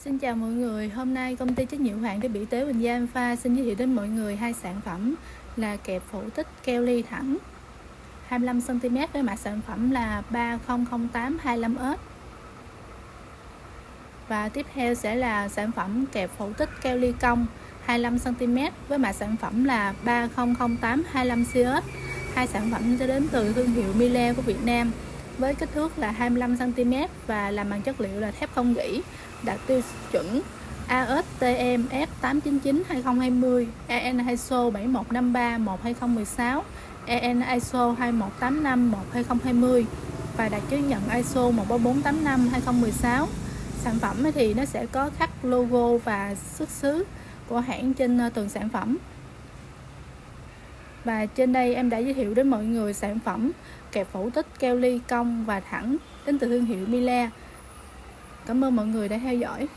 Xin chào mọi người, hôm nay công ty trách nhiệm hữu hạn thiết bị y tế Bình Gia Alpha xin giới thiệu đến mọi người hai sản phẩm là kẹp phủ tích keo ly thẳng 25cm với mã sản phẩm là 300825S. Và tiếp theo sẽ là sản phẩm kẹp phủ tích keo ly cong 25cm với mã sản phẩm là 300825CS. Hai sản phẩm sẽ đến từ thương hiệu Miele của Việt Nam với kích thước là 25cm và làm bằng chất liệu là thép không rỉ, đạt tiêu chuẩn ASTM F899-2020, EN ISO 71531-2016, EN ISO 21851-2020 và đạt chứng nhận ISO 13485-2016. Sản phẩm thì nó sẽ có khắc logo và xuất xứ của hãng trên từng sản phẩm. Và trên đây em đã giới thiệu đến mọi người sản phẩm kẹp phủ tích keo ly cong và thẳng đến từ thương hiệu Miele. Cảm ơn mọi người đã theo dõi.